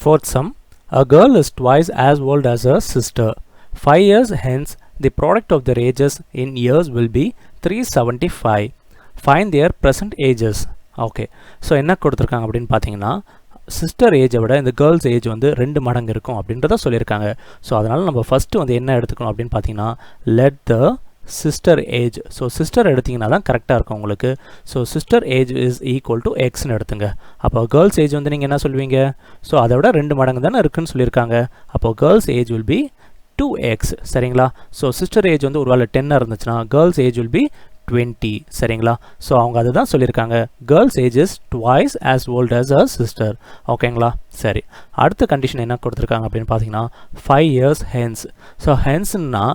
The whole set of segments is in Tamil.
Fourth sum, a girl is twice as old as her sister. 5 years hence, the product of their ages in years will be 375. Find their present ages. Okay, so என்ன கொடுத்துருக்காங்க அப்படின்னு பார்த்தீங்கன்னா சிஸ்டர் ஏஜை விட இந்த கேர்ள்ஸ் ஏஜ் வந்து 2 மடங்கு இருக்கும் அப்படின்றத சொல்லியிருக்காங்க. ஸோ அதனால் நம்ம ஃபஸ்ட்டு வந்து என்ன எடுத்துக்கணும் அப்படின்னு பார்த்தீங்கன்னா let the sister age. So sister எடுத்திங்கன்னா தான் கரெக்டாக இருக்கும் உங்களுக்கு. So sister age is equal to எக்ஸ்னு எடுத்துங்க. அப்போ கேர்ள்ஸ் ஏஜ் வந்து நீங்கள் என்ன சொல்வீங்க? ஸோ அதை விட 2 மடங்கு தானே இருக்குன்னு சொல்லியிருக்காங்க. அப்போ girls age will be 2x. சரிங்களா? ஸோ சிஸ்டர் ஏஜ் வந்து ஒரு வேளை 10 இருந்துச்சுன்னா கேர்ள்ஸ் ஏஜ் வில் பி 20. சரிங்களா? ஸோ அவங்க அதை தான் சொல்லியிருக்காங்க, girls age is twice as volt as a sister. ஓகேங்களா? சரி, அடுத்த கண்டிஷன் என்ன கொடுத்துருக்காங்க அப்படின்னு பார்த்தீங்கன்னா 5 years hence. ஸோ ஹென்ஸ்னா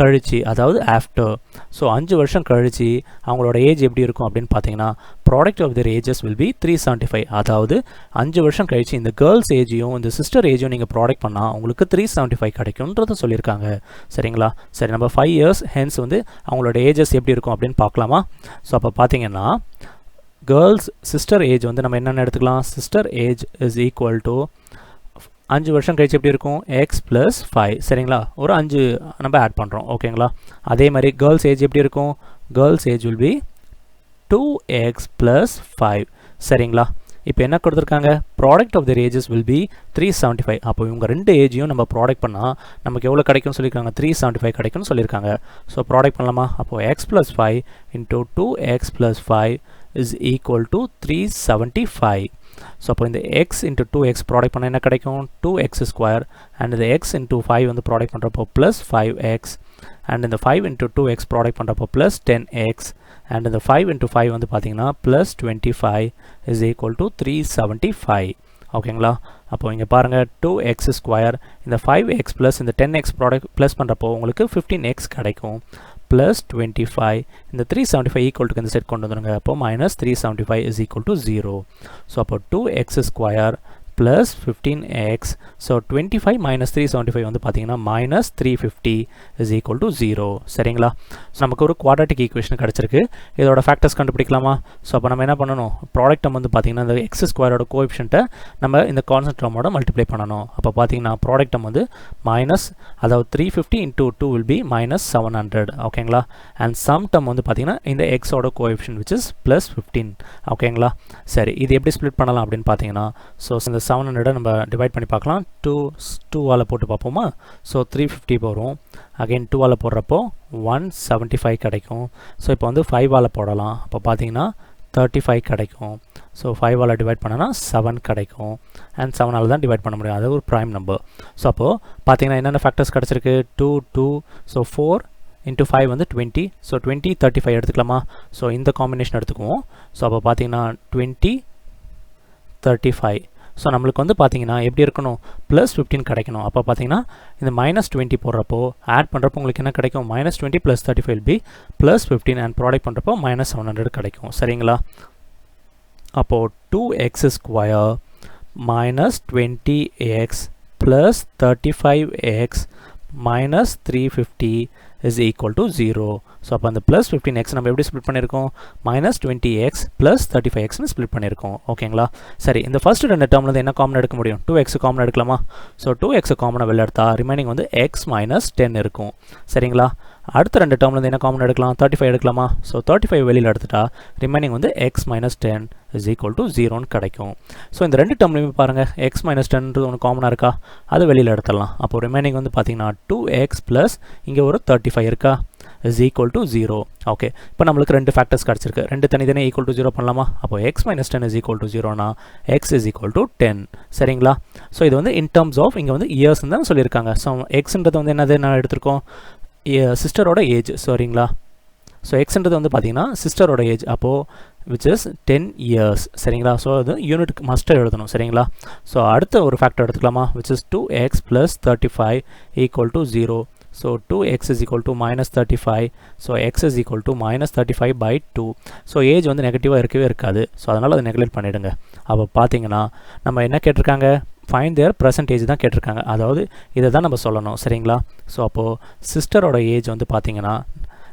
கழிச்சு, அதாவது ஆஃப்டர். ஸோ 5 வருஷம் கழிச்சு அவங்களோட ஏஜ் எப்படி இருக்கும் அப்படின்னு பார்த்தீங்கன்னா product of their ages will be 375. அதாவது 5 வருஷம் கழிச்சு இந்த கேர்ள்ஸ் ஏஜையும் இந்த சிஸ்டர் ஏஜையும் நீங்கள் ப்ராடக்ட் பண்ணால் உங்களுக்கு 375 கிடைக்கும்ன்றதை சொல்லியிருக்காங்க. சரிங்களா? சரி, நம்ம 5 years hence வந்து அவங்களோட ஏஜஸ் எப்படி இருக்கும் அப்படின்னு பார்க்கலாமா? ஸோ அப்போ பார்த்தீங்கன்னா கேர்ள்ஸ் சிஸ்டர் ஏஜ் வந்து நம்ம என்னென்ன எடுத்துக்கலாம்? Sister age is equal to 5 வருஷம் கழிச்சு எப்படி இருக்கும்? X plus 5. சரிங்களா? ஒரு 5 நம்ம ஆட் பண்ணுறோம். ஓகேங்களா? அதே மாதிரி கேர்ள்ஸ் ஏஜ் எப்படி இருக்கும்? Girls age will be 2x plus 5. சரிங்களா? இப்போ என்ன கொடுத்துருக்காங்க? Product of their ages will be 375. அப்போ இவங்க 2 ஏஜையும் நம்ம ப்ராடக்ட் பண்ணால் நமக்கு எவ்வளோ கிடைக்கும்னு சொல்லியிருக்காங்க? 375 கிடைக்கும்னு சொல்லியிருக்காங்க. ஸோ ப்ராடக்ட் பண்ணலாமா? அப்போது x plus 5 into 2x plus 5 is equal to 375. So அப்போ இந்த x into 2x ப்ராடக்ட் பண்ணால் என்ன கிடைக்கும்? 2x square. அண்ட் இந்த x into 5 வந்து ப்ராடக்ட் பண்ணுறப்போ ப்ளஸ் 5x. அண்ட் இந்த 5 into 2x ப்ராடக்ட் பண்ணுறப்போ ப்ளஸ் 10x. அண்ட் இந்த 5 into 5 வந்து பார்த்தீங்கன்னா ப்ளஸ் 25 is equal to 375. ஓகேங்களா? அப்போது இங்கே பாருங்கள் 2x ஸ்கொயர், இந்த 5x ப்ளஸ் இந்த 10x ப்ராடக்ட் ப்ளஸ் பண்ணுறப்போ உங்களுக்கு 15x கிடைக்கும். ப்ளஸ் 25, இந்த 375 ஈக்குவல் டு இந்த செட் கொண்டு வந்துடுங்க. அப்போ minus 375 is equal to 0. So அப்போ 2x square plus 15x. So 25 minus 375 வந்து பார்த்தீங்கன்னா மைனஸ் 350 இஸ் ஈக்குவல் டு 0. சரிங்களா? ஸோ நமக்கு ஒரு குவாட்ராட்டிக் ஈக்குவேஷன் கிடச்சிருக்கு. இதோட ஃபேக்டர்ஸ் கண்டுபிடிக்கலாமா? ஸோ அப்போ நம்ம என்ன பண்ணணும்? ப்ராடக்ட் டேர்ம் வந்து பார்த்தீங்கன்னா இந்த எக்ஸ் ஸ்கொயரோட கோஎஃபிஷியன்ட்டை நம்ம இந்த கான்ஸ்டன்ட் டேர்மோட மல்டிப்ளை பண்ணணும். அப்போ பார்த்தீங்கன்னா ப்ராடக்ட் டேர்ம் வந்து மைனஸ், அதாவது 350 இன்ட்டு 2 வில் பி மைனஸ் 700. ஓகேங்களா? அண்ட் சம் டேர்ம் வந்து பார்த்தீங்கன்னா இந்த எக்ஸோட கோஎஃபிஷியன்ட் விச் இஸ் ப்ளஸ் 15. ஓகேங்களா? சரி, இது எப்படி ஸ்ப்ளிட் பண்ணலாம் அப்படின்னு பார்த்தீங்கன்னா ஸோ இந்த 700 நம்ம டிவைட் பண்ணி பார்க்கலாம். 2 போட்டு பார்ப்போமா? ஸோ 350 வரும். அகைன் 2 போடுறப்போ 175 கிடைக்கும். ஸோ இப்போ வந்து 5 போடலாம். அப்போ பார்த்தீங்கன்னா 35 கிடைக்கும். ஸோ 5 டிவைட் பண்ணனா 7 கிடைக்கும். அண்ட் 7 தான் டிவைட் பண்ண முடியும், அது ஒரு ப்ரைம் நம்பர். ஸோ அப்போது பார்த்தீங்கன்னா என்னென்ன ஃபேக்டர்ஸ் கிடச்சிருக்கு? 2. ஸோ 4 into 5 வந்து 20. ஸோ 20 35 எடுத்துக்கலாமா? ஸோ இந்த காம்பினேஷன் எடுத்துக்குவோம். ஸோ அப்போ பார்த்தீங்கன்னா 20 35. ஸோ நம்மளுக்கு வந்து பார்த்தீங்கன்னா எப்படி இருக்கணும்? ப்ளஸ் 15 கிடைக்கணும். அப்போ பார்த்தீங்கன்னா இந்த மைனஸ் 20 போடுறப்போ ஆட் பண்ணுறப்போ உங்களுக்கு என்ன கிடைக்கும்? Minus 20 plus 35 will be plus 15 and product பண்ணுறப்போ மைனஸ் 700 கிடைக்கும். சரிங்களா? அப்போது 2x square minus 20x plus 35x minus 350 is equal to 0. So அப்போ அந்த ப்ளஸ் 15x நம்ம எப்படி ஸ்ப்ளிட் பண்ணியிருக்கோம்? மைனஸ் 20x ப்ளஸ் 35xன்னு ஸ்ப்ளிட் பண்ணியிருக்கோம். ஓகேங்களா? சரி, இந்த ஃபர்ஸ்ட் 2 டேர்ம்லேருந்து என்ன காமன் எடுக்க முடியும்? 2x காமன் எடுக்கலாமா? ஸோ 2x காமனை வெளில எடுத்தா ரிமைனிங் வந்து x மைனஸ் 10 இருக்கும். சரிங்களா? அடுத்த 2 டேர்ம்லேருந்து என்ன காமன் எடுக்கலாம்? 35 எடுக்கலாமா? ஸோ 35 வெளியில் எடுத்துட்டா ரிமைனிங் வந்து x minus 10 is equal to 0ன்னு கிடைக்கும். ஸோ இந்த 2 டேர்ம்லையுமே பாருங்கள் x மைனஸ் 10 ஒன்று காமனாக இருக்கா? அது வெளியில் எடுத்துடலாம். அப்போ ரிமைனிங் வந்து பார்த்தீங்கன்னா 2x ப்ளஸ் இங்கே ஒரு 35 இருக்கா? is equal to 0. ஓகே, இப்போ நம்மளுக்கு 2 ஃபேக்டர்ஸ் கிடச்சிருக்கு. 2 தனித்தனி ஈக்குவல் டு 0 பண்ணலாமா? அப்போ x minus 10 is equal to 0னா x is equal to 10. சரிங்களா? ஸோ இது வந்து இன் டர்ம்ஸ் ஆஃப் இங்கே வந்து இயர்ஸ்ன்னு தான் சொல்லியிருக்காங்க. ஸோ எக்ஸ்ன்றது வந்து என்னது நான் எடுத்திருக்கோம்? சிஸ்டரோட ஏஜ். சரிங்களா? ஸோ எக்ஸ்ன்றது வந்து பார்த்தீங்கன்னா சிஸ்டரோட ஏஜ். அப்போது விச் இஸ் 10 years. சரிங்களா? ஸோ அது யூனிட்டுக்கு மஸ்ட்டாக எழுதணும். சரிங்களா? ஸோ அடுத்த ஒரு ஃபேக்டர் எடுத்துக்கலாமா? Which is 2x plus 35 equal to 0. So 2x is equal to minus 35. So x is equal to minus 35 by 2. So age வந்து நெகட்டிவாக இருக்கவே இருக்காது. ஸோ அதனால் அதை நெக்லெக்ட் பண்ணிவிடுங்க. அப்போ பார்த்தீங்கன்னா நம்ம என்ன கேட்டிருக்காங்க? ஃபைண்ட் தேர் பர்சன்டேஜ் தான் கேட்டிருக்காங்க. அதாவது இதை தான் நம்ம சொல்லணும். சரிங்களா? ஸோ அப்போது சிஸ்டரோட ஏஜ் வந்து பார்த்தீங்கன்னா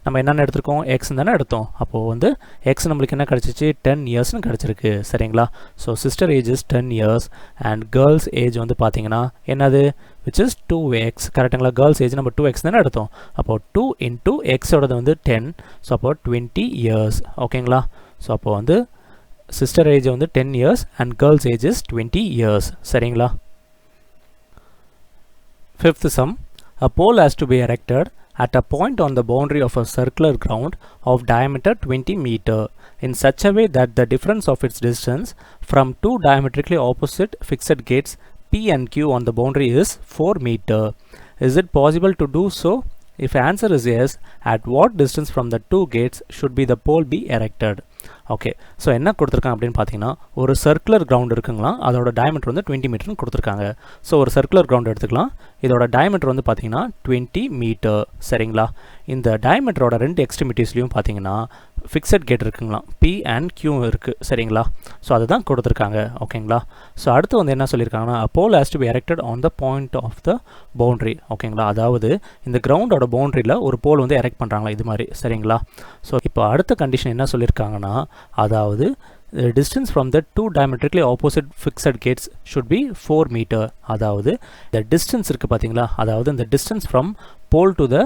நம்ம என்னென்ன எடுத்திருக்கோம் எக்ஸ் தானே எடுத்தோம் அப்போது வந்து எக்ஸ் நம்மளுக்கு என்ன கிடச்சிச்சு 10 இயர்ஸ்னு கிடச்சிருக்கு சரிங்களா so sister age is 10 years and girls age வந்து பார்த்தீங்கன்னா என்னது which is 2x கரெக்டுங்களா கேர்ள்ஸ் ஏஜ் நம்ம 2x தானே எடுத்தோம் அப்போது 2 into xோடது வந்து 10 ஸோ அப்போ 20 இயர்ஸ் ஓகேங்களா ஸோ அப்போ வந்து சிஸ்டர் ஏஜ் வந்து 10 years and girls age is 20 years சரிங்களா fifth sum a pole has to be erected at a point on the boundary of a circular ground of diameter 20 meter in such a way that the difference of its distance from two diametrically opposite fixed gates P and Q on the boundary is 4 meter. Is it possible to do so? If answer is yes, at what distance from the two gates should be the pole be erected? Okay so என்ன கொடுத்துருக்காங்க அப்படின்னு பார்த்தீங்கன்னா ஒரு சர்க்குலர் கிரவுண்ட் இருக்குங்களா அதோட டயமீட்டர் வந்து 20 மீட்டர்னு கொடுத்துருக்காங்க ஸோ ஒரு சர்க்குலர் கிரவுண்ட் எடுத்துக்கலாம் இதோட டயமீட்டர் வந்து பார்த்தீங்கன்னா 20 மீட்டர் சரிங்களா இந்த டயமீட்டரோட ரெண்டு எக்ஸ்ட்ரிமிட்டிஸ்லையும் பார்த்தீங்கன்னா ஃபிக்ஸட் கேட் இருக்குங்களா P and Q இருக்குது சரிங்களா ஸோ அதுதான் கொடுத்துருக்காங்க ஓகேங்களா ஸோ அடுத்து வந்து என்ன சொல்லியிருக்காங்கன்னா pole has to be erected on the point of the boundary ஓகேங்களா அதாவது இந்த கிரவுண்டோட பவுண்ட்ரியில் ஒரு போல் வந்து எரெக்ட் பண்ணுறாங்களா இது மாதிரி சரிங்களா ஸோ இப்போ அடுத்த கண்டிஷன் என்ன சொல்லியிருக்காங்கன்னா அதாவது the distance from the two diametrically opposite fixed gates should be 4 meter அதாவது the distance இருக்கு பார்த்தீங்களா அதாவது the distance from pole to the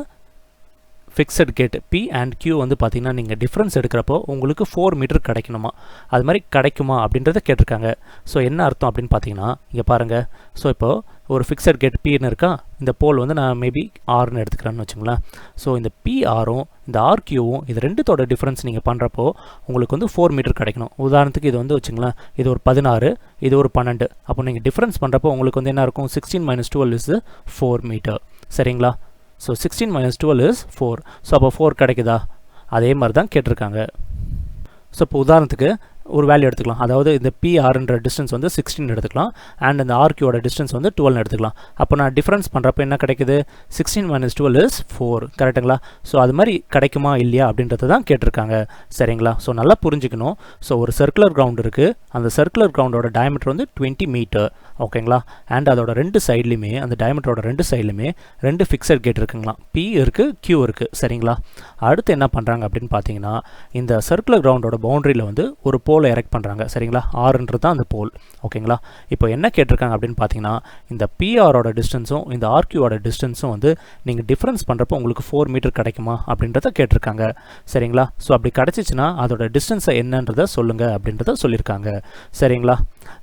fixed gate P and Q வந்து பார்த்தீங்கன்னா நீங்கள் டிஃப்ரென்ஸ் எடுக்கிறப்போ உங்களுக்கு 4 மீட்டர் கிடைக்கணுமா அது மாதிரி கிடைக்குமா அப்படின்றத கேட்டிருக்காங்க ஸோ என்ன அர்த்தம் அப்படின்னு பார்த்தீங்கன்னா இங்கே பாருங்கள் ஸோ இப்போது ஒரு ஃபிக்ஸட் கேட் Pன்னு இருக்கா இந்த போல் வந்து நான் மேபி ஆர்னு எடுத்துக்கிறேன்னு வச்சுங்களேன் ஸோ இந்த பிஆரும் இந்த ஆர்கியூவும் இது ரெண்டுத்தோட டிஃப்ரென்ஸ் நீங்கள் பண்ணுறப்போ உங்களுக்கு வந்து 4 மீட்டர் கிடைக்கணும் உதாரணத்துக்கு இது வந்து வச்சுங்களேன் இது ஒரு 16 இது ஒரு 12 அப்போ நீங்கள் டிஃப்ரென்ஸ் பண்ணுறப்போ உங்களுக்கு வந்து என்ன இருக்கும் 16 - 12 இஸ் 4 மீட்டர் சரிங்களா ஸோ 16 - 12 இஸ் 4 ஸோ அப்போ 4 கிடைக்குதா அதே மாதிரி தான் கேட்டிருக்காங்க ஸோ இப்போ உதாரணத்துக்கு ஒரு வேல்யூ எடுத்துக்கலாம் அதாவது இந்த பிஆர்ன்ற டிஸ்டன்ஸ் வந்து 16 எடுத்துக்கலாம் அண்ட் இந்த ஆர்கியூவோட டிஸ்டன்ஸ் வந்து 12 எடுத்துக்கலாம் அப்போ நான் டிஃப்ரென்ஸ் பண்ணுறப்போ என்ன கிடைக்குது 16 - 12 இஸ் 4 கரெக்டுங்களா ஸோ அது மாதிரி கிடைக்குமா இல்லையா அப்படின்றத தான் கேட்டிருக்காங்க சரிங்களா ஸோ நல்லா புரிஞ்சுக்கணும் ஸோ ஒரு சர்க்குலர் கிரவுண்ட் இருக்குது அந்த சர்க்குலர் கிரவுண்டோட டயமீட்டர் வந்து 20 மீட்டர் ஓகேங்களா அண்ட் அதோட ரெண்டு சைட்லையுமே அந்த டயமீட்டரோட ரெண்டு சைட்லையுமே ரெண்டு ஃபிக்ஸட் கேட் இருக்குங்களா P இருக்குது Q இருக்குது சரிங்களா அடுத்து என்ன பண்ணுறாங்க அப்படின்னு பார்த்தீங்கன்னா இந்த சர்க்குலர் கிரவுண்டோட பவுண்டரியில் வந்து ஒரு போல் எரெக்ட் பண்ணுறாங்க சரிங்களா ஆர்ன்றது தான் அந்த போல் ஓகேங்களா இப்போ என்ன கேட்டிருக்காங்க அப்படின்னு பார்த்தீங்கன்னா இந்த பிஆரோட டிஸ்டன்ஸும் இந்த ஆர்கியூவோட டிஸ்டன்ஸும் வந்து நீங்கள் டிஃப்ரென்ஸ் பண்ணுறப்போ உங்களுக்கு 4 மீட்டர் கிடைக்குமா அப்படின்றத கேட்டிருக்காங்க சரிங்களா ஸோ அப்படி கிடச்சிச்சின்னா அதோட டிஸ்டன்ஸை என்னன்றதை சொல்லுங்கள் அப்படின்றத சொல்லியிருக்காங்க சரிங்களா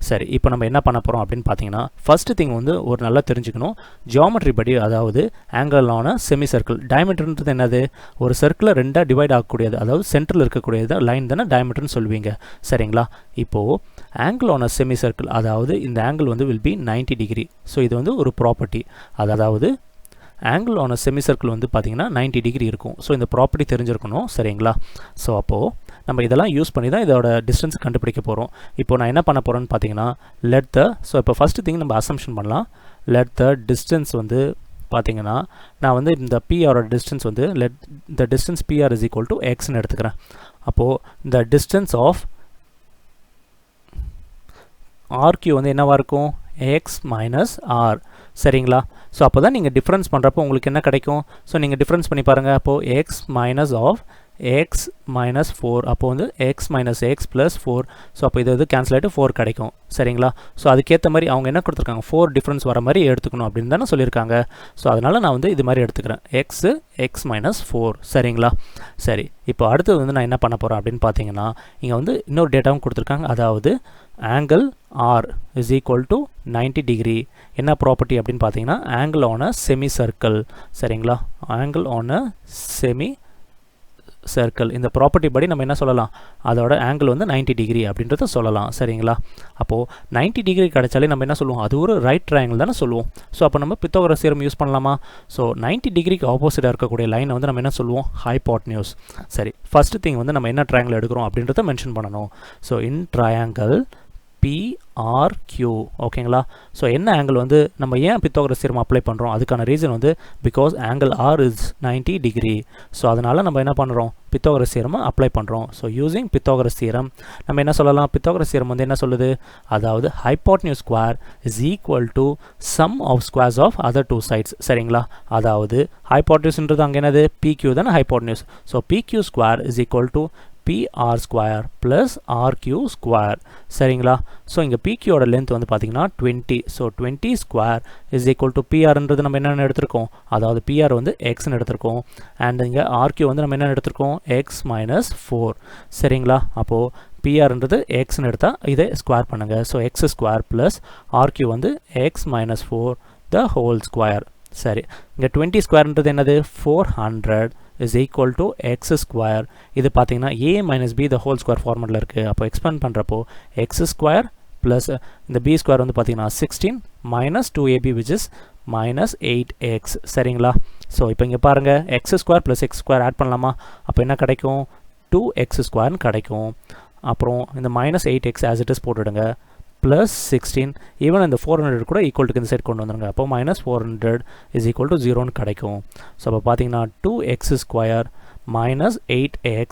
சரி இப்போ நம்ம என்ன பண்ண போகிறோம் அப்படின்னு பார்த்தீங்கன்னா ஃபர்ஸ்ட் திங் வந்து ஒரு நல்லா தெரிஞ்சுக்கணும் ஜியாமெட்ரி படி அதாவது ஆங்கிள் ஆன செமி சர்க்கிள் டயமீட்டர்ன்றது என்னது ஒரு சர்க்கிளை ரெண்டாக டிவைட் ஆகக்கூடியது அதாவது சென்டரில் இருக்கக்கூடியது லைன் தானே டயமீட்டர்னு சொல்லுவீங்க சரிங்களா இப்போது ஆங்கிள் ஆன செமி சர்க்கிள் அதாவது இந்த ஆங்கிள் வந்து வில் பி 90 டிகிரி ஸோ இது வந்து ஒரு ப்ராப்பர்ட்டி அதாவது ஆங்கிள் ஆன செமி சர்க்கிள் வந்து பார்த்தீங்கன்னா 90 டிகிரி இருக்கும் ஸோ இந்த ப்ராப்பர்ட்டி தெரிஞ்சிருக்கணும் சரிங்களா ஸோ அப்போது நம்ம இதெல்லாம் யூஸ் பண்ணி தான் இதோட டிஸ்டன்ஸ் கண்டுபிடிக்க போகிறோம் இப்போ நான் என்ன பண்ண போகிறேன்னு பார்த்தீங்கன்னா ஸோ இப்போ ஃபஸ்ட்டு திங் நம்ம அசம்ஷன் பண்ணலாம் லெட் த டிஸ்டன்ஸ் வந்து பார்த்தீங்கன்னா நான் வந்து இந்த பிஆரோட டிஸ்டன்ஸ் வந்து the distance P R is equal to எக்ஸ்ன்னு எடுத்துக்கிறேன் அப்போது இந்த டிஸ்டன்ஸ் ஆஃப் ஆர்கியூ வந்து என்னவாக இருக்கும் எக்ஸ் மைனஸ் ஆர் சரிங்களா ஸோ அப்போ தான் நீங்கள் டிஃப்ரென்ஸ் பண்ணுறப்போ உங்களுக்கு என்ன கிடைக்கும் ஸோ நீங்கள் டிஃப்ரென்ஸ் பண்ணி பாருங்கள் அப்போது x minus of x minus 4 அப்போ வந்து x minus x plus 4 so அப்போ இது கேன்சல் ஆகிட்டு 4 கிடைக்கும் சரிங்களா ஸோ அதுக்கேற்ற மாதிரி அவங்க என்ன கொடுத்துருக்காங்க 4 டிஃப்ரென்ஸ் வர மாதிரி எடுத்துக்கணும் அப்படின்னு தானே சொல்லியிருக்காங்க ஸோ அதனால் நான் வந்து இது மாதிரி எடுத்துக்கிறேன் எக்ஸ் மைனஸ் 4 சரிங்களா சரி இப்போ அடுத்தது வந்து நான் என்ன பண்ண போகிறேன் அப்படின்னு பார்த்தீங்கன்னா இங்கே வந்து இன்னொரு டேட்டாவும் கொடுத்துருக்காங்க அதாவது angle R is equal to 90 degree என்ன ப்ராப்பர்ட்டி அப்படின்னு பார்த்தீங்கன்னா angle on a semicircle சரிங்களா angle on a semicircle இந்த ப்ராப்பர்ட்டி படி நம்ம என்ன சொல்லலாம் அதோட ஆங்கிள் வந்து 90 டிகிரி அப்படின்றத சொல்லலாம் சரிங்களா அப்போது 90 டிகிரி கிடைச்சாலே நம்ம என்ன சொல்லுவோம் அது ஒரு ரைட் ட்ரையாங்கிள் தானே சொல்லுவோம் ஸோ அப்போ நம்ம பித்தோகரஸ் தியரம் யூஸ் பண்ணலாமா ஸோ 90 டிகிரிக்கு ஆப்போசிட்டாக இருக்கக்கூடிய லைனை வந்து நம்ம என்ன சொல்லுவோம் ஹைபாட்னியூஸ் சரி ஃபர்ஸ்ட் திங் வந்து நம்ம என்ன ட்ரையாங்கிள் எடுக்கிறோம் அப்படின்றத மென்ஷன் பண்ணணும் ஸோ இன் ட்ரையாங்கிள் PRQ ஓகேங்களா. ஸோ என்ன ஆங்கிள் வந்து நம்ம ஏன் பித்தாகரஸ் தியரம் அப்ளை பண்ணுறோம், அதுக்கான ரீசன் வந்து because angle R is 90 degree. So அதனால் நம்ம என்ன பண்ணுறோம், பித்தாகரஸ் தியரம் அப்ளை பண்ணுறோம். ஸோ யூசிங் பித்தாகரஸ் தியரம் நம்ம என்ன சொல்லலாம், பித்தாகரஸ் தியரம் வந்து என்ன சொல்லுது, அதாவது hypotenuse square is equal to sum of squares of other two sides. சரிங்களா, அதாவது ஹைப்போட்டன்யூஸ்ன்றது அங்கே என்னது PQ தானே hypotenuse. So PQ square is equal to PR square plus RQ square. சரிங்களா, ஸோ இங்கே PQயோட லென்த் வந்து பார்த்தீங்கன்னா 20. So 20 square is equal to PRன்றது நம்ம என்னென்னு எடுத்திருக்கோம், அதாவது PR வந்து Xன்னு எடுத்திருக்கோம். அண்ட் இங்கே RQ வந்து நம்ம என்ன எடுத்திருக்கோம், X மைனஸ் 4. சரிங்களா, அப்போது PRன்றது Xன்னு எடுத்தால் இதை ஸ்கொயர் பண்ணுங்கள். So X square plus RQ வந்து X minus 4 the whole square. சரி, இங்கே 20 ஸ்கொயர்ன்றது என்னது 400 is equal to x square. இது பார்த்தீங்கன்னா a minus b the whole square ஃபார்மெட்டில் இருக்குது. அப்போ எக்ஸ்பேண்ட் பண்ணுறப்போ x square ப்ளஸ் இந்த b ஸ்கொயர் வந்து பார்த்தீங்கன்னா 16 minus 2ab which is minus 8x. சரிங்களா, ஸோ இப்போ இங்கே பாருங்கள் x square plus x square add பண்ணலாமா, அப்போ என்ன கிடைக்கும் 2x ஸ்கொயர்னு கிடைக்கும். அப்புறம் இந்த minus 8x as it is போட்டுடுங்க ப்ளஸ் 16 ஈவன் இந்த 400 கூட ஈக்குவல்ட்டுக்கு இந்த சைட் கொண்டு வந்துடுங்க. அப்போ மைனஸ் 400 இஸ் ஈக்குவல் டு 0ன்னு கிடைக்கும். ஸோ அப்போ பார்த்தீங்கன்னா 2x square minus 8x.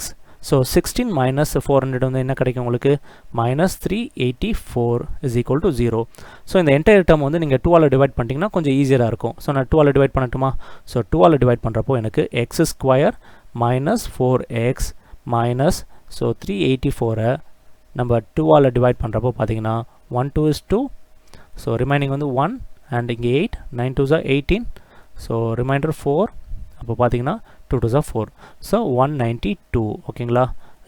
So 16 minus 400 வந்து என்ன கிடைக்கும் உங்களுக்கு, minus 384 is equal to 0. So இந்த என்டையர் டேர்ம் வந்து நீங்கள் 2ஆல் டிவைட் பண்ணிட்டீங்கன்னா கொஞ்சம் ஈஸியாக இருக்கும். ஸோ நான் 2ஆல் டிவைட் பண்ணட்டுமா, ஸோ 2ஆல் டிவைட் பண்ணுறப்போ எனக்கு x square minus 4x minus so 384 நம்ம 2ஆல் டிவைட் பண்ணுறப்போ பார்த்தீங்கன்னா 1 2 is 2. ஸோ ரிமைனிங் வந்து 1 அண்ட் இங்கே 8 9 2s are 18. So remainder 4. அப்போ பார்த்தீங்கன்னா 2 2s are 4. ஸோ 192 ஓகேங்களா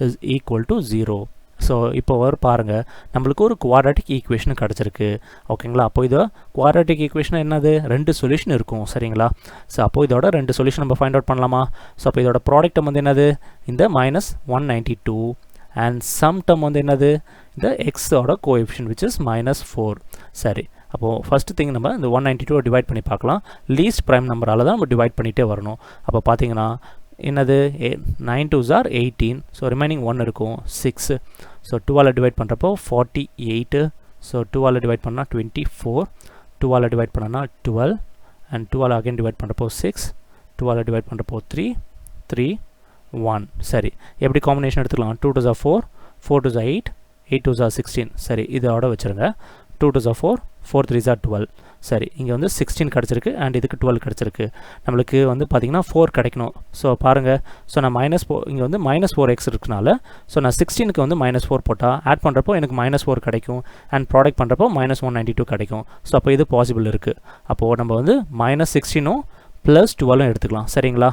இஸ் ஈக்குவல் டு 0. ஸோ இப்போ பாருங்கள் நம்மளுக்கு ஒரு குவாட்ராட்டிக் ஈக்குவேஷன் கிடச்சிருக்கு. ஓகேங்களா, அப்போ இதோ குவாட்ராட்டிக் ஈக்குவேஷன் என்னது, 2 சொல்யூஷன் இருக்கும். சரிங்களா, ஸோ அப்போ இதோட 2 சொல்யூஷன் நம்ம ஃபைண்ட் அவுட் பண்ணலாமா. ஸோ அப்போ இதோட ப்ராடக்ட் வந்து என்னது, இந்த மைனஸ் 192 அண்ட் சம் டேர்ம் வந்து என்னது, இந்த எக்ஸோட கோஎஃபிஷியன்ட் which is minus 4. சரி, அப்போது ஃபஸ்ட்டு திங் நம்ம இந்த 192 டிவைட் பண்ணி பார்க்கலாம். லீஸ்ட் ப்ரைம் நம்பரால் தான் நம்ம டிவைட் பண்ணிகிட்டே வரணும். அப்போ பார்த்தீங்கன்னா என்னது 9 2s are 18. ஸோ ரிமைனிங் 1 இருக்கும் 6. ஸோ 2ஆல் டிவைட் பண்ணுறப்போ 48. ஸோ 2ஆல் டிவைட் பண்ணால் 24. 2ஆல் டிவைட் பண்ணனா 12 அண்ட் 2ஆல் அகைன் டிவைட் பண்ணுறப்போ 6. 2ஆல் டிவைட் பண்ணுறப்போ 3 3 1. சரி, எப்படி காம்பினேஷன் எடுத்துக்கலாம், 2 2s are 4 4 2s are 8 8 2s are 16. சரி, இதோட வச்சுருங்க 2 2s are 4 4 3s are 12. சரி, இங்கே வந்து 16 கிடச்சிருக்கு அண்ட் இதுக்கு 12 கிடச்சிருக்கு. நம்மளுக்கு வந்து பார்த்திங்கன்னா 4 கிடைக்கணும். ஸோ பாருங்கள், ஸோ நான் இங்கே வந்து மைனஸ் 4x இருக்குனால ஸோ நான் 16க்கு வந்து மைனஸ் 4 போட்டால் ஆட் பண்ணுறப்போ எனக்கு மைனஸ் 4 கிடைக்கும் அண்ட் ப்ராடக்ட் பண்ணுறப்போ மைனஸ் 192 கிடைக்கும். ஸோ அப்போ இது பாசிபிள் இருக்குது. அப்போது நம்ம வந்து மைனஸ் 16 ப்ளஸ் 12 எடுத்துக்கலாம். சரிங்களா,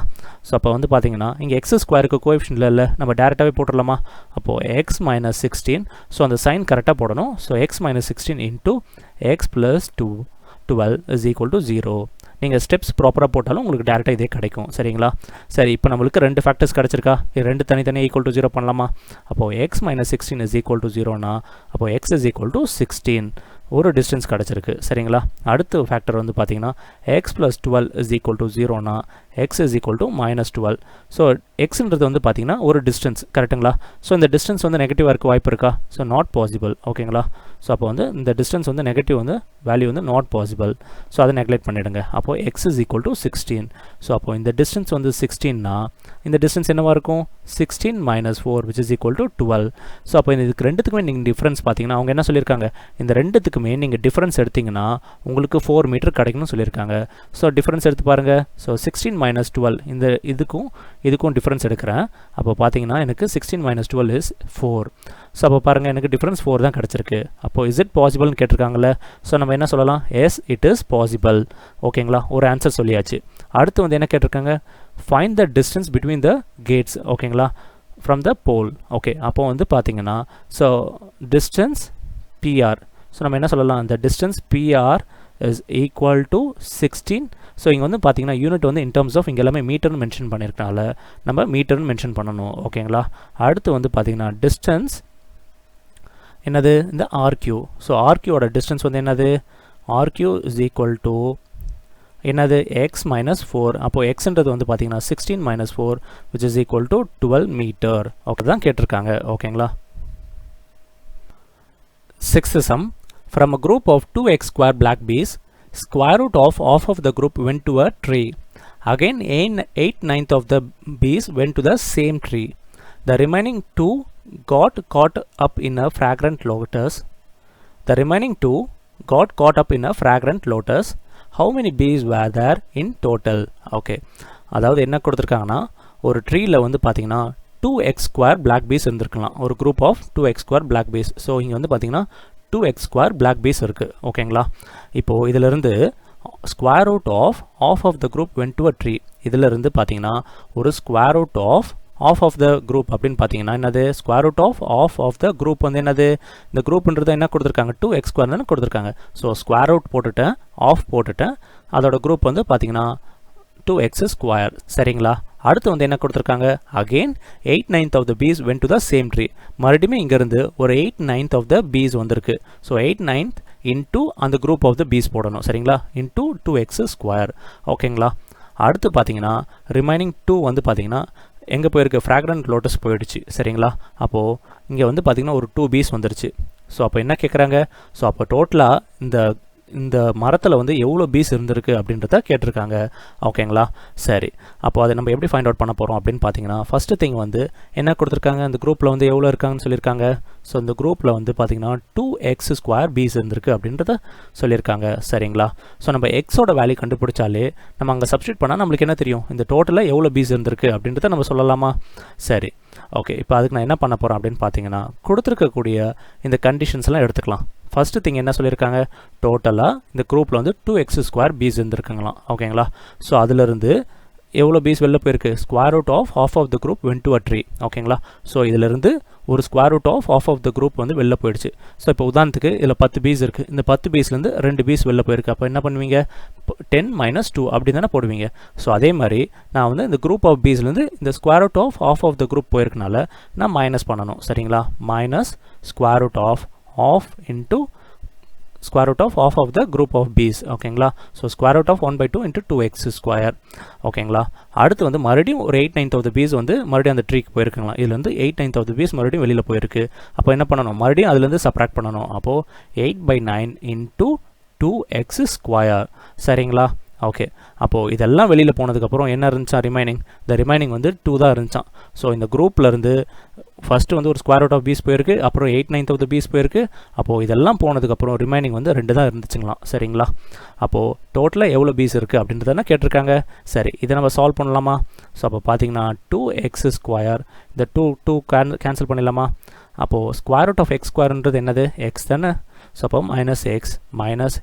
ஸோ அப்போ வந்து பார்த்தீங்கன்னா இங்கே எக்ஸ் ஸ்கொயருக்கு கோஎஃபிஷியன்ட் இல்லை, நம்ம டேரெக்டாகவே போட்டுடலாமா. அப்போது எக்ஸ் மைனஸ் 16. ஸோ அந்த சைன் கரெக்டாக போடணும். So X minus 16 into X plus 12 is equal to 0. நீங்கள் ஸ்டெப்ஸ் ப்ராப்பராக போட்டாலும் உங்களுக்கு டேரெக்டாக இதே கிடைக்கும். சரிங்களா, சரி, இப்போ நம்மளுக்கு 2 ஃபேக்டர்ஸ் கிடச்சிருக்கா, இது 2 தனித்தனியாக ஈக்குவல் டு 0 பண்ணலாமா. அப்போது x minus 16 is equal to 0னா அப்போது எக்ஸ் இஸ் ஈக்குவல் டு 16 ஒரு டிஸ்டன்ஸ் கிடச்சிருக்கு. சரிங்களா, அடுத்த ஃபேக்டர் வந்து பார்த்தீங்கன்னா x plus 12 is equal to 0னா x is equal to minus 12. So எக்ஸ்ன்றது வந்து பார்த்தீங்கன்னா ஒரு டிஸ்டன்ஸ், கரெக்டுங்களா. ஸோ இந்த டிஸ்டன்ஸ் வந்து நெகட்டிவாக இருக்க வாய்ப்பு இருக்கா, ஸோ நாட் பாசிபிள். ஓகேங்களா, ஸோ அப்போ வந்து இந்த டிஸ்டன்ஸ் வந்து நெகட்டிவ் வந்து வேல்யூ வந்து நாட் பாசிபிள். ஸோ அதை நெக்லெக்ட் பண்ணிவிடுங்க. அப்போது x is equal to 16. So அப்போது இந்த டிஸ்டன்ஸ் வந்து 16னா இந்த டிஸ்டன்ஸ் என்னவாக இருக்கும், 16 minus 4 which is equal to 12. So அப்போ இதுக்கு ரெண்டுத்துக்குமே நீங்கள் டிஃப்ரென்ஸ் பார்த்தீங்கன்னா அவங்க என்ன சொல்லியிருக்காங்க, இந்த ரெண்டுத்துக்குமே நீங்கள் டிஃப்ரென்ஸ் எடுத்திங்கன்னா உங்களுக்கு 4 மீட்டர் கிடைக்கணும்னு சொல்லியிருக்காங்க. ஸோ டிஃப்ரென்ஸ் எடுத்து பாருங்கள். ஸோ 16 மைனஸ் 12 இந்த இதுக்கும் டிஃப்ரென்ஸ் எடுக்கிறேன். அப்போ பார்த்தீங்கன்னா எனக்கு 16 மைனஸ் 12 இஸ் 4. ஸோ அப்போ பாருங்கள் எனக்கு டிஃப்ரென்ஸ் 4 தான் கிடச்சிருக்கு. அப்போது இஸ் இட் பாசிபிள்னு கேட்டிருக்காங்கல்ல. ஸோ நம்ம என்ன சொல்லலாம், எஸ் இட் இஸ் பாசிபிள். ஓகேங்களா, ஒரு ஆன்சர் சொல்லியாச்சு. அடுத்து வந்து என்ன கேட்டிருக்காங்க, find the distance between the gates. ஓகேங்களா, from the pole. ஓகே, அப்போ வந்து பார்த்தீங்கன்னா ஸோ distance PR. ஸோ நம்ம என்ன சொல்லலாம், the distance PR is equal to 16. So இங்கே வந்து பார்த்தீங்கன்னா யூனிட் வந்து இன் டர்ம்ஸ் ஆஃப் இங்கே எல்லாமே மீட்டர்னு மென்ஷன் பண்ணியிருக்கனால நம்ம மீட்டர்னு மென்ஷன் பண்ணணும். ஓகேங்களா, அடுத்து வந்து பார்த்தீங்கன்னா டிஸ்டன்ஸ் என்னது, இந்த RQ. ஸோ RQவோட டிஸ்டன்ஸ் வந்து என்னது, RQ is equal to என்னது x minus 4. அப்போது xன்றது வந்து பார்த்தீங்கன்னா 16 minus 4 which is equal to 12 metre. Okay தான் கேட்டிருக்காங்க. ஓகேங்களா, Sixth sum, from a group of 2x square black bees, square root of half of the group went to a tree. Again 8/9 of the bees went to the same tree. The remaining 2 got caught up in a fragrant lotus. The remaining 2 got caught up in a fragrant lotus. How many bees were there in total? Okay, அதாவது என்ன கொடுத்துருக்காங்கன்னா ஒரு ட்ரீல வந்து பார்த்தீங்கன்னா 2x square black bees இருந்திருக்கலாம், ஒரு group of 2x square black bees. So இங்கே வந்து பார்த்தீங்கன்னா 2x square black bees இருக்குது. ஓகேங்களா, இப்போது இதிலிருந்து square root of of of the group went to a tree. இதிலிருந்து பார்த்தீங்கன்னா ஒரு square root of of of the group அப்படின்னு பார்த்தீங்கன்னா என்னது, square root of of the group வந்து என்னது, இந்த குரூப்ன்றது என்ன கொடுத்துருக்காங்க, 2x ஸ்கொயர் தானே கொடுத்துருக்காங்க. ஸோ ஸ்கொயர் ரூட் போட்டுட்டேன், ஆஃப் போட்டுட்டேன், அதோட குரூப் வந்து பார்த்தீங்கன்னா 2x ஸ்கொயர். சரிங்களா, அடுத்து வந்து என்ன கொடுத்துருக்காங்க, again 8/9 of the bees went to the same tree. மறுபடியும் இங்கேருந்து ஒரு 8/9 of the bees வந்திருக்கு. ஸோ 8/9 இன்டூ அந்த குரூப் ஆஃப் த பீஸ் போடணும். சரிங்களா, இன்டூ 2x ஸ்கொயர். ஓகேங்களா, அடுத்து பார்த்தீங்கன்னா ரிமைனிங் 2 வந்து பார்த்தீங்கன்னா எங்கே போயிருக்கு, ஃப்ராக்ரண்ட் லோட்டஸ் போயிடுச்சு. சரிங்களா, அப்போது இங்கே வந்து பார்த்தீங்கன்னா ஒரு 2 பீஸ் வந்துருச்சு. ஸோ அப்போ என்ன கேட்குறாங்க, ஸோ அப்போ டோட்டலாக இந்த மரத்தில் வந்து எவ்வளோ பீஸ் இருந்திருக்கு அப்படின்றத கேட்டிருக்காங்க. ஓகேங்களா, சரி, அப்போ அதை நம்ம எப்படி ஃபைண்ட் அவுட் பண்ண போகிறோம் அப்படின்னு பார்த்தீங்கன்னா, ஃபஸ்ட்டு திங் வந்து என்ன கொடுத்துருக்காங்க, இந்த குரூப்பில் வந்து எவ்வளோ இருக்காங்கன்னு சொல்லியிருக்காங்க. ஸோ இந்த குரூப்பில் வந்து பார்த்தீங்கன்னா 2x ஸ்கொயர் பீஸ் இருந்திருக்கு அப்படின்றத சொல்லியிருக்காங்க. சரிங்களா, ஸோ நம்ம எக்ஸோட வேல்யூ கண்டுபிடிச்சாலே நம்ம அங்கே சப்ஸ்டியூட் பண்ணால் நம்மளுக்கு என்ன தெரியும், இந்த டோட்டலாக எவ்வளோ பீஸ் இருந்திருக்கு அப்படின்றத நம்ம சொல்லலாமா. சரி, ஓகே, இப்போ அதுக்கு நான் என்ன பண்ண போகிறேன் அப்படின்னு பார்த்தீங்கன்னா, கொடுத்துருக்கக்கூடிய இந்த கண்டிஷன்ஸ்லாம் எடுத்துக்கலாம். ஃபஸ்ட்டு திங் என்ன சொல்லியிருக்காங்க, டோட்டலாக இந்த குரூப்பில் வந்து 2x ஸ்கொயர் பீஸ் இருந்திருக்குங்களாம். ஓகேங்களா, ஸோ அதிலிருந்து எவ்வளோ பீஸ் வெளில போயிருக்கு, square root of of of the group went to a tree. ஓகேங்களா, ஸோ இதிலிருந்து ஒரு square root of of of the group வந்து வெளில போயிடுச்சு. ஸோ இப்போ உதாரணத்துக்கு இதில் 10 பீஸ் இருக்குது, இந்த 10 பீஸ்லேருந்து 2 பீஸ் வெளில போயிருக்கு. அப்போ என்ன பண்ணுவீங்க, 10 - 2 அப்படி தானே போடுவீங்க. ஸோ அதே மாதிரி நான் வந்து இந்த குரூப் ஆஃப் பீஸ்லேருந்து இந்த square root of of of the group போயிருக்கனால நான் மைனஸ் பண்ணணும். சரிங்களா, minus square root of into square root of half of the group of bees. ஓகேங்களா, so square root of 1/2 into 2x square. ஓகேங்களா, அடுத்து வந்து மறுபடியும் ஒரு 8/9 of the bees வந்து மறுபடியும் அந்த ட்ரீக்கு போயிருக்கலாம். இதுலேருந்து 8/9 of the bees மறுபடியும் வெளியில் போயிருக்கு. அப்போ என்ன பண்ணணும், மறுபடியும் அதுலேருந்து சப்ராக்ட் பண்ணணும். அப்போது 8/9 இன்ட்டு 2x ஸ்கொயர். சரிங்களா, ஓகே, அப்போது இதெல்லாம் வெளியில் போனதுக்கப்புறம் என்ன இருந்துச்சா, ரிமைனிங், இந்த ரிமைனிங் வந்து 2 தான் இருந்துச்சான். ஸோ இந்த குரூப்லேருந்து ஃபஸ்ட்டு வந்து ஒரு ஸ்கொயர் ரூட் ஆஃப் பீஸ் போயிருக்கு, அப்புறம் 8/9 of the bees போயிருக்கு. அப்போது இதெல்லாம் போனதுக்கப்புறம் ரிமைனிங் வந்து 2 தான் இருந்துச்சுங்களாம். சரிங்களா, அப்போது டோட்டலாக எவ்வளோ பீஸ் இருக்குது அப்படின்றத கேட்டிருக்காங்க. சரி, இதை நம்ம சால்வ் பண்ணலாமா. ஸோ அப்போ பார்த்தீங்கன்னா 2x ஸ்கொயர், இந்த 2 கேன்சல் பண்ணிடலாமா. அப்போது ஸ்கொயர் ரூட் ஆஃப் எக்ஸ் ஸ்கொயர்ன்றது என்னது, எக்ஸ் தானே. ஸோ அப்போ மைனஸ் எக்ஸ் மைனஸ்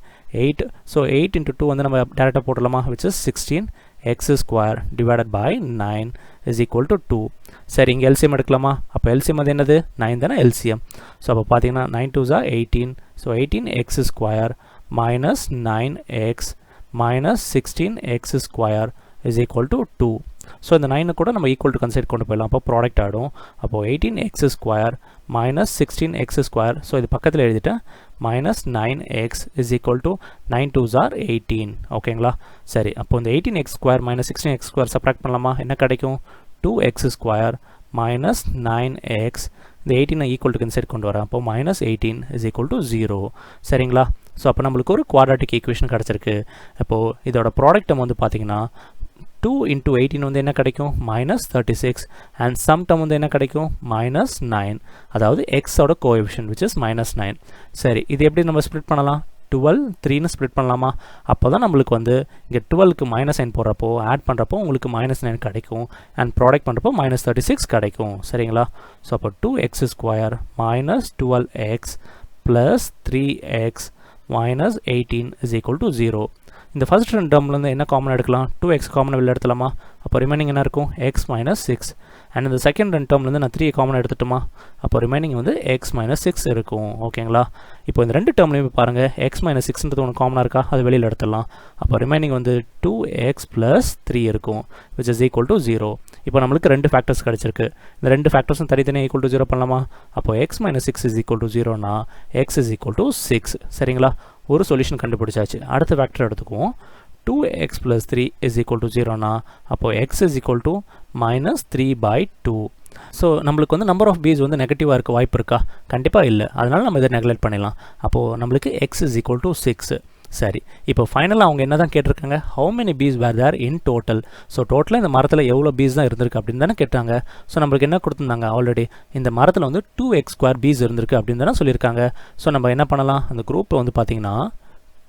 8. ஸோ 8 × 2 வந்து நம்ம டேரெக்டாக போடலாமா, which is 16x square divided by 9 is equal to 2. சரி, இங்கே எல்சிஎம் எடுக்கலாமா. அப்போ எல்சிஎம் அது என்னது, 9 தானே எல்சிஎம். ஸோ அப்போ பார்த்தீங்கன்னா 9 2 is 18. So 18x square minus 9x minus 16x square is equal to 2. So இந்த 9 கூட நம்ம ஈக்குவல் டு கன்சிடர் கொண்டு போயிடலாம். அப்போ ப்ராடக்ட் ஆகிடும். அப்போது 18x square minus 16x square. So இது பக்கத்தில் எழுதிட்டேன், minus 9x is equal to 9 2s are 18. ஓகேங்களா, சரி, அப்போ இந்த 18x square minus 16x square subtract பண்ணலாமா. என்ன கிடைக்கும், 2x ஸ்கொயர் மைனஸ் 9x. இந்த 18 ஈக்குவல் டு கன்சிடர் கொண்டு வரேன். அப்போ மைனஸ் 18 இஸ் ஈக்குவல் டு 0. சரிங்களா, ஸோ அப்போ நம்மளுக்கு ஒரு குவாட்ராட்டிக் ஈக்குவேஷன் கிடச்சிருக்கு. அப்போது இதோட ப்ராடக்ட் நம்ம வந்து பார்த்தீங்கன்னா 2 × 18 வந்து என்ன கிடைக்கும், மைனஸ் 36. அண்ட் சம் டம் வந்து என்ன கிடைக்கும், மைனஸ் 9. அதாவது எக்ஸோட கோஎஃபிஷியன்ட் விச் இஸ் மைனஸ் 9. சரி, இது எப்படி நம்ம ஸ்ப்ளிட் பண்ணலாம், 12 3ன்னு ஸ்ப்ளிட் பண்ணலாமா. அப்போ தான் நம்மளுக்கு வந்து இங்கே 12க்கு மைனஸ் 9 போடுறப்போ ஆட் பண்ணுறப்போ உங்களுக்கு மைனஸ் 9 கிடைக்கும். அண்ட் ப்ராடக்ட் பண்ணுறப்போ மைனஸ் 36 கிடைக்கும். சரிங்களா, ஸோ அப்போ 2x square minus 12x plus 3x minus 18 is equal to 0. இந்த ஃபர்ஸ்ட் 2 டேர்ம்லேருந்து என்ன காமன் எடுக்கலாம், 2x காமன் வெளில எடுத்துலாமா. அப்போ ரிமைனிங் என்ன இருக்கும், x மைனஸ் 6. அண்ட் இந்த செகண்ட் 2 டேர்ம்லேருந்து நான் 3 காமன் எடுத்துட்டோமா. அப்போ ரிமைனிங் வந்து x மைனஸ் 6 இருக்கும். ஓகேங்களா, இப்போ இந்த 2 டேர்ம்லேயும் பாருங்கள், x மைனஸ் 6ன்றது ஒன்று காமனாக இருக்கா, அது வெளியில் எடுத்துடலாம். அப்போ ரிமைனிங் வந்து 2x ப்ளஸ் 3 இருக்கும், விச் இஸ் ஈக்குவல் டு 0. இப்போ நம்மளுக்கு 2 ஃபேக்டர்ஸ் கிடச்சிருக்கு. இந்த 2 ஃபேக்டர்ஸும் தனித்தனியாக ஈக்குவல் டு 0 பண்ணலாமா. அப்போ x minus 6 is equal to 0னா x இஸ் ஈக்குவல் டு 6. சரிங்களா, ஒரு சொல்யூஷன் கண்டுபிடிச்சாச்சு. அடுத்த ஃபேக்டர் எடுத்துக்குவோம். 2x plus 3 is equal to 0 na, அப்போ x is equal to minus 3/2. So நம்மளுக்கு வந்து நம்பர் ஆஃப் பீஸ் வந்து நெகட்டிவாக இருக்க வாய்ப்பு இருக்கா? கண்டிப்பாக இல்லை. அதனால் நம்ம இதை நெக்லெக்ட் பண்ணிடலாம். அப்போது நம்மளுக்கு எக்ஸ் இஸ் ஈக்குவல் டு 6. சரி, இப்போ ஃபைனலாக அவங்க என்ன தான் கேட்டிருக்காங்க? How many bees were there in total. So டோட்டலாக இந்த மரத்தில் எவ்வளோ பீஸ் தான் இருந்திருக்கு அப்படின்னு தானே கேட்டாங்க. ஸோ நம்மளுக்கு என்ன கொடுத்துருந்தாங்க? ஆல்ரெடி இந்த மரத்தில் வந்து 2x² பீஸ் இருந்திருக்கு அப்படின்னு தானே சொல்லியிருக்காங்க. ஸோ நம்ம என்ன பண்ணலாம்? அந்த குரூப்பை வந்து பார்த்தீங்கன்னா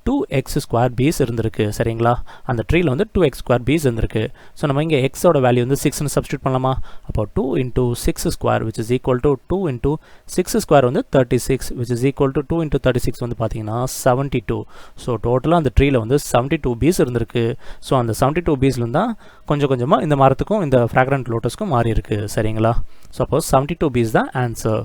2x² பீஸ் இருந்திருக்கு. சரிங்களா? அந்த ட்ரீல வந்து 2x² பீஸ் இருந்திருக்கு. ஸோ நம்ம இங்கே எக்ஸோட வேல்யூ வந்து 6ன்னு சப்ஸ்டியூட் பண்ணலாமா? அப்போ 2 into 6² which is equal to 2 into 6² வந்து 36 which is equal to 2 into 36 வந்து பார்த்தீங்கன்னா 72. ஸோ டோட்டலாக அந்த ட்ரீல வந்து 72 பீஸ் இருந்திருக்கு. ஸோ அந்த 72 பீஸ்லேருந்து தான் கொஞ்சம் கொஞ்சமாக இந்த மரத்துக்கும் இந்த ஃப்ராக்ரண்ட் லோட்டஸ்க்கும் மாறி இருக்கு. சரிங்களா? ஸோ அப்போ 72 பீஸ் தான் ஆன்சர்.